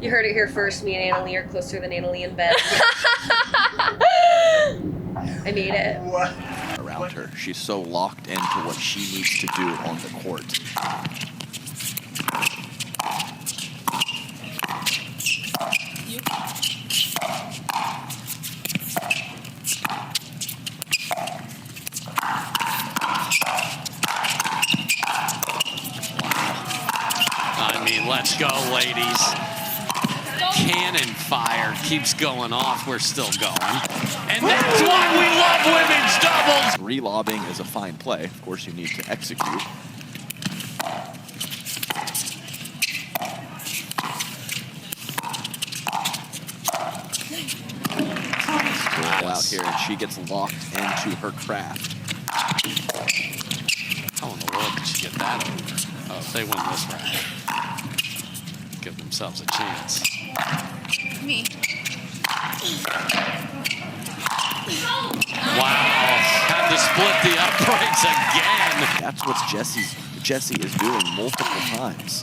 You heard it here first. Me and Annalie are closer than Annalie in bed. I made it. Around her, she's so locked into what she needs to do on the court. I mean, let's go, ladies. Cannon fire keeps going off. We're still going. And that's why we love women's doubles. Relobbing is a fine play. Of course, you need to execute. Out here, and she gets locked into her craft. How in the world did she get that over? Oh, if they win this round, give themselves a chance. Me. Wow, had to split the uprights again. That's what Jessie is doing multiple times.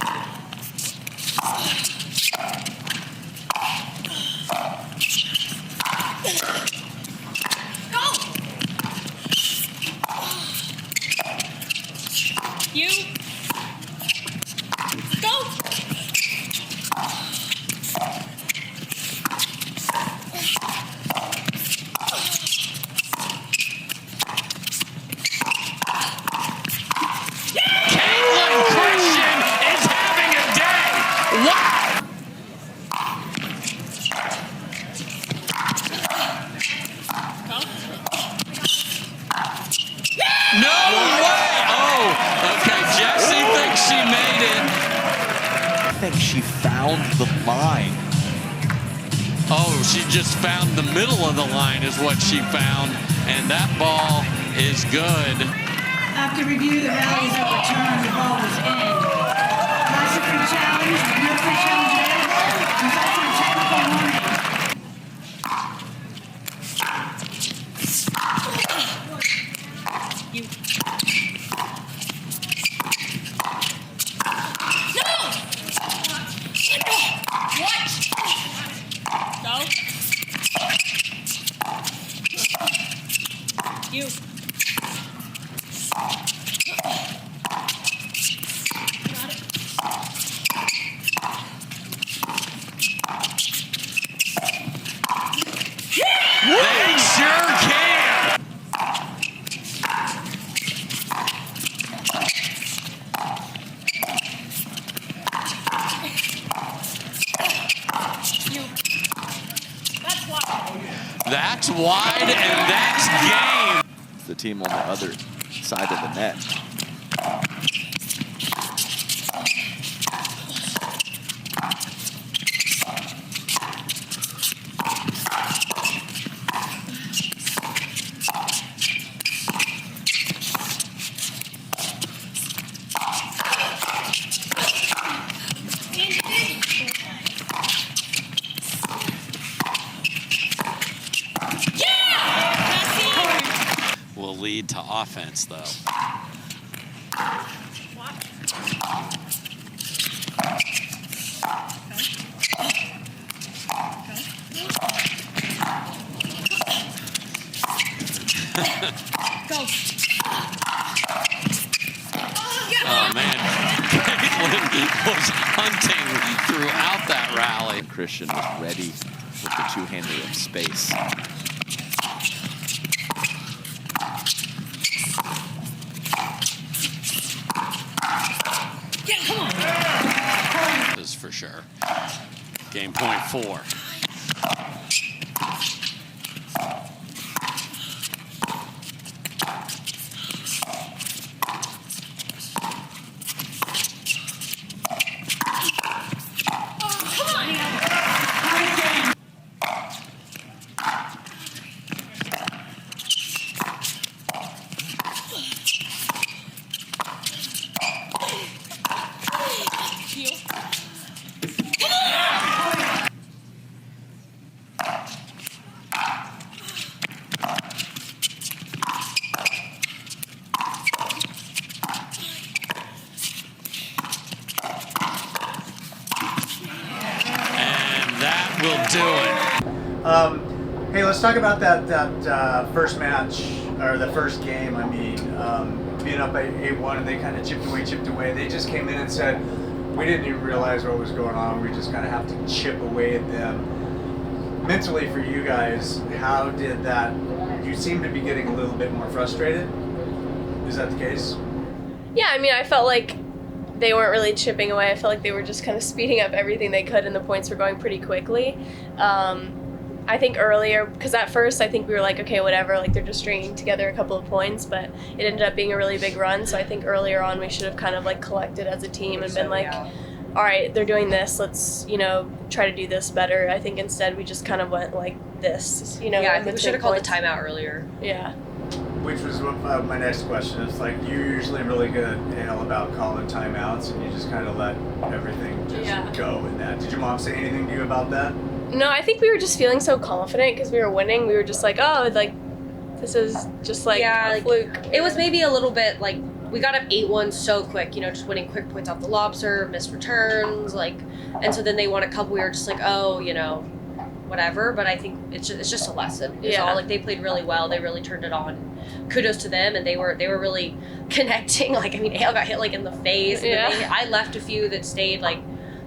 You go. Kaitlyn Christian is having a day. Wow. No way. Oh, okay. Jessie thinks she made it. I think she found the line. Oh, she just found the middle of the line is what she found. And that ball is good. After review, the rally is overturned. The ball was in. Master free challenge, no free challenge available. Result in a technical warning. You. No. What? Go. You. They sure can. You. That's wide. That's wide and that's game. The team on the other side of the net. Will lead to offense, though. Go. Oh, man. Kaitlyn was hunting throughout that rally. Christian was ready with the two-hander in space. Yeah, come on. This is for sure. Game point 4. will do it. Hey, let's talk about that first match, or the first game, I mean. Being up by 8-1 and they kind of chipped away. They just came in and said, we didn't even realize what was going on. We just kind of have to chip away at them. Mentally for you guys, how did that, you seem to be getting a little bit more frustrated. Is that the case? Yeah, I mean, I felt like they weren't really chipping away. I felt like they were just kind of speeding up everything they could and the points were going pretty quickly. I think earlier, because at first I think we were like, okay, whatever, like they're just stringing together a couple of points, but it ended up being a really big run. So I think earlier on we should have kind of like collected as a team and been like, all right, they're doing this, let's, you know, try to do this better. I think instead we just kind of went like this, you know. Yeah, I think we should have called the timeout earlier. Yeah. Which was what, my next question. It's like, you're usually really good, Hale, about calling timeouts and you just kind of let everything just go in that. Did your mom say anything to you about that? No, I think we were just feeling so confident because we were winning. We were just like, oh, like, this is just like a fluke. It was maybe a little bit like, we got up 8-1 so quick, you know, just winning quick points off the lob serve, missed returns, like, and so then they won a couple, we were just like, oh, you know, whatever, but I think it's just a lesson. It's all, like, they played really well, they really turned it on. Kudos to them, and they were really connecting. Like, I mean, Hale got hit, like, in the face, and then I left a few that stayed, like,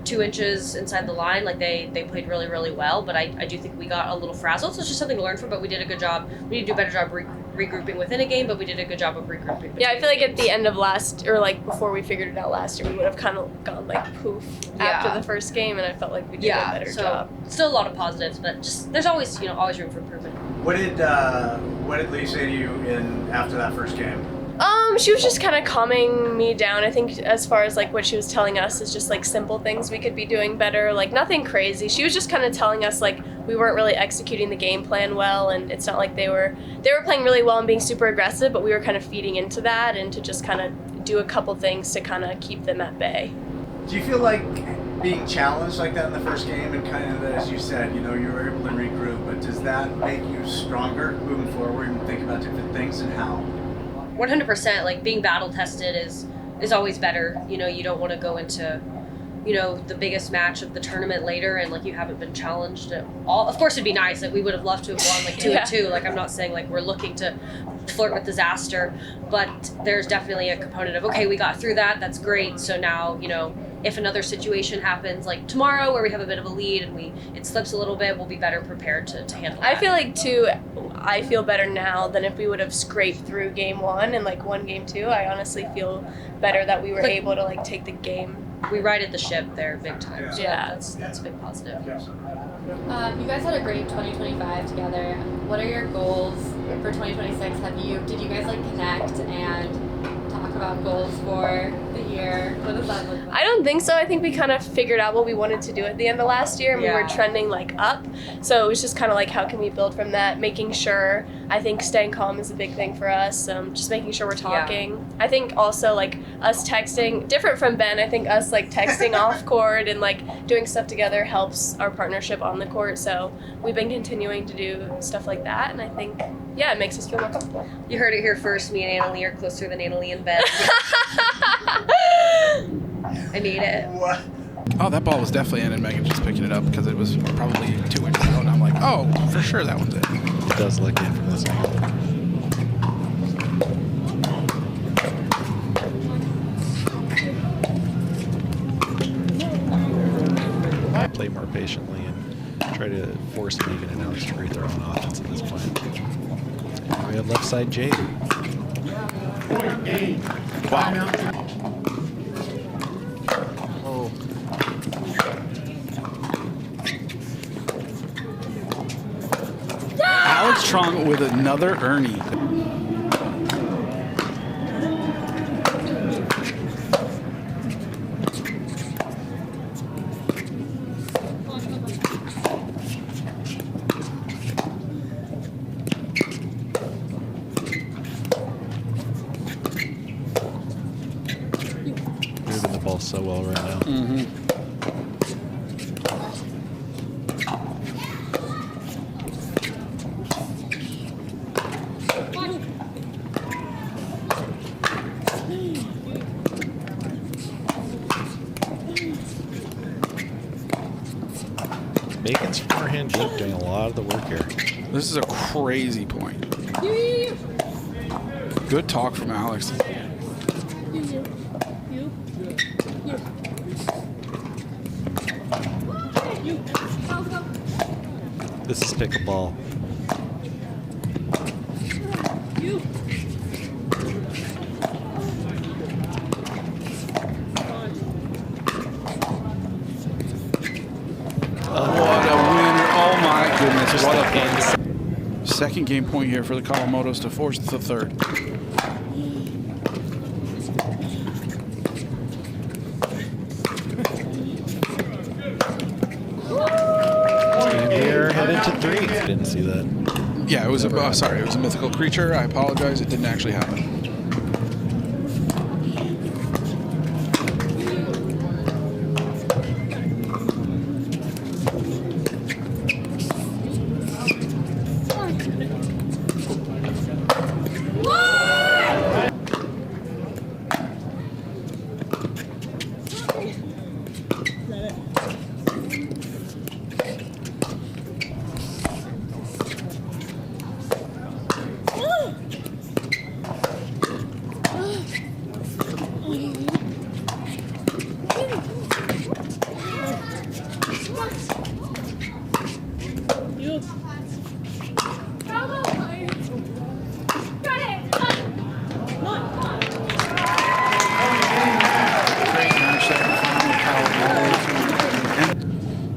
2 inches inside the line. Like they played really, really well, but I do think we got a little frazzled, so it's just something to learn from, but we did a good job. We need to do a better job regrouping within a game, but we did a good job of regrouping. Yeah, I feel like at the end of last, or like before we figured it out last year, we would have kind of gone like poof after the first game, and I felt like we did a better job. Still a lot of positives, but just there's always, you know, always room for improvement. What did Leigh say to you after that first game? She was just kind of calming me down. I think as far as like what she was telling us is just like simple things we could be doing better, like nothing crazy. She was just kind of telling us like we weren't really executing the game plan well, and it's not like they were playing really well and being super aggressive, but we were kind of feeding into that and to just kind of do a couple things to kind of keep them at bay. Do you feel like being challenged like that in the first game and kind of, as you said, you know, you were able to regroup, but does that make you stronger moving forward and think about different things, and how? 100%, like being battle tested is always better. You know, you don't want to go into, you know, the biggest match of the tournament later and like you haven't been challenged at all. Of course it'd be nice, like we would have loved to have won like 2-2. Like I'm not saying like we're looking to flirt with disaster, but there's definitely a component of, okay, we got through that, that's great. So now, you know, if another situation happens like tomorrow where we have a bit of a lead and it slips a little bit, we'll be better prepared to handle that. I feel like too, I feel better now than if we would have scraped through game one and like won game two. I honestly feel better that we were able to like take the game. We righted the ship there big time. So yeah. That's a big positive. You guys had a great 2025 together. What are your goals for 2026? Did you guys like connect and talk about goals for the year? What does that look like? I don't think so. I think we kind of figured out what we wanted to do at the end of last year, and we were trending like up. So it was just kind of like, how can we build from that? Making sure, I think staying calm is a big thing for us. Just making sure we're talking. Yeah. I think also like us texting, different from Ben, I think us like texting off court and like doing stuff together helps our partnership on the court. So we've been continuing to do stuff like that, and I think, yeah, it makes us feel more comfortable. You heard it here first. Me and Annalie are closer than Annalie and Ben. I made it. What? Oh, that ball was definitely in, and Meghan just picking it up because it was probably 2 inches out, and I'm like, oh, for sure that one's in. It does look in from this angle. Play more patiently and try to force Meghan and Alix to create their own offense at this point. And we have left side Jade. Wow. Oh. Alix Truong with another Ernie. Moving the ball so well right now. Mm-hmm. Meghan's forehand deep doing a lot of the work here. This is a crazy point. Good talk from Alix. This is pickleball. What a winner. Oh my goodness. What a point. Second game point here for the Kawamotos to force the third. And we're headed to 3. Didn't see that. Yeah, it was sorry, it was a mythical creature. I apologize. It didn't actually happen.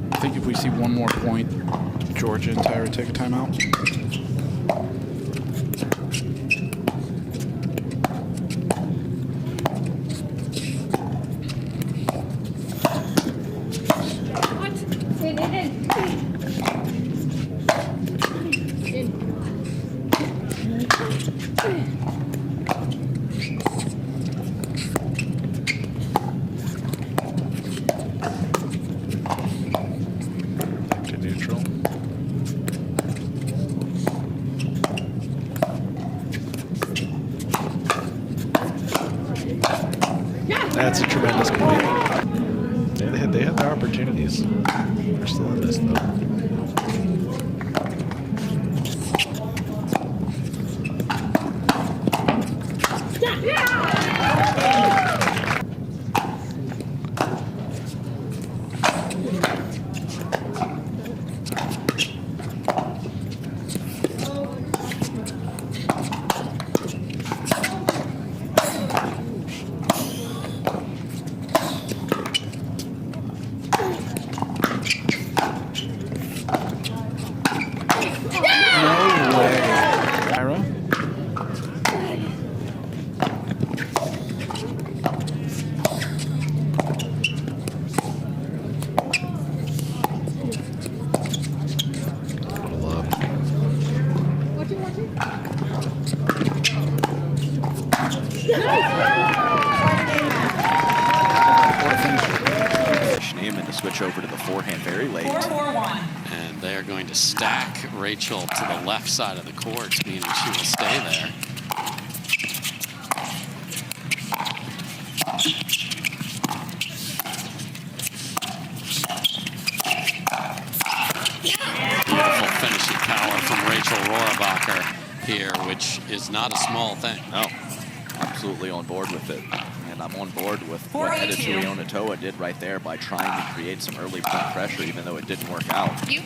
I think if we see one more point, Jorja and Tyra take a timeout. That's a tremendous point. They had their opportunities. They're still in this though. Schneeman to switch over to the forehand very late. 4-4-1. And they are going to stack Rachel to the left side of the court, meaning she will stay there. Beautiful finishing power from Rachel Rohrabacher here, which is not a small thing. No, absolutely on board with it. And I'm on board with what Etta Tuionetoa did right there by trying to create some early point pressure, even though it didn't work out. You.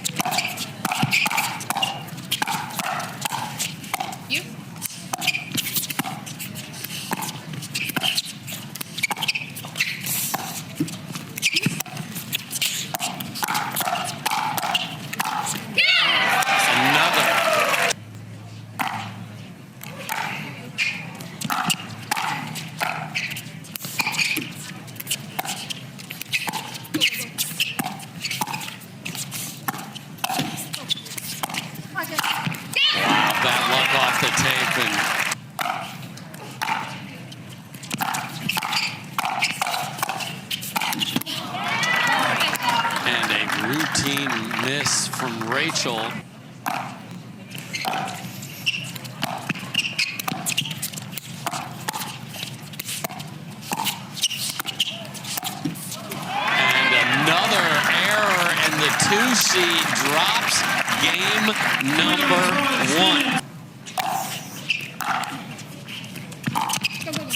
Miss from Rachel. And another error in the 2 seed drops game number 1. Go, go, go.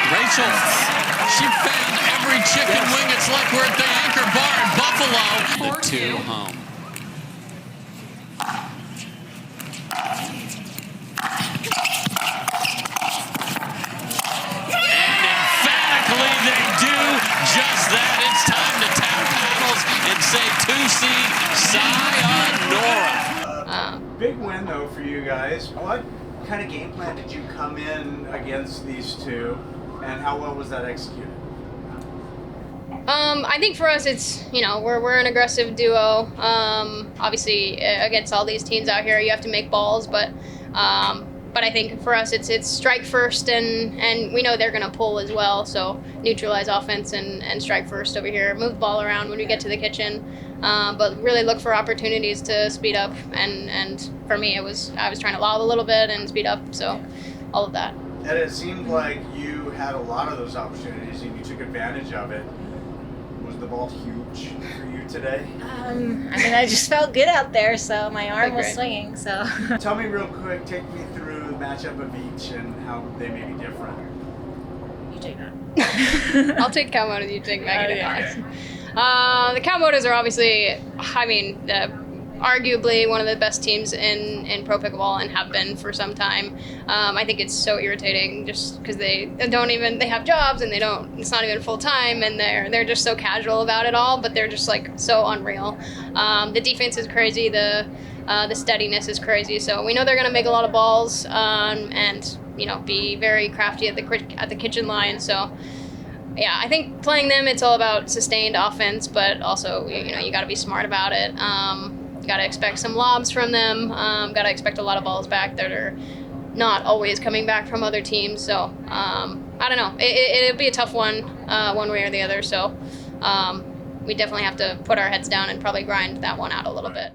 Rachel, she found every chicken wing. It's like we're at the Anchor Bar in Buffalo. The 2 home. And emphatically they do just that. It's time to tap paddles and say 2 seed sayonara. Big win though for you guys. What kind of game plan did you come in against these two, and how well was that executed? I think for us, it's, you know, we're an aggressive duo. Obviously, against all these teams out here, you have to make balls, but I think for us, it's strike first, and we know they're going to pull as well. So neutralize offense and strike first over here. Move the ball around when we get to the kitchen, but really look for opportunities to speed up. And for me, I was trying to lob a little bit and speed up. So all of that. And it seemed like you had a lot of those opportunities and you took advantage of it. Was the ball huge for you today? I mean, I just felt good out there, so my arm was great. swinging. So. Tell me real quick, take me through the matchup of each and how they may be different. You take that. I'll take Kawamoto, you take Meghan. Okay. The Kawamotos are obviously, I mean, arguably one of the best teams in pro pickleball and have been for some time. I think it's so irritating just because they have jobs and it's not even full time, and they're just so casual about it all, but they're just like so unreal. The defense is crazy, the steadiness is crazy, so we know they're going to make a lot of balls and, you know, be very crafty at the kitchen line. So yeah, I think playing them, it's all about sustained offense, but also, you know, you got to be smart about it. Got to expect some lobs from them. Got to expect a lot of balls back that are not always coming back from other teams. So I don't know. It'll be a tough one way or the other. So we definitely have to put our heads down and probably grind that one out a little bit.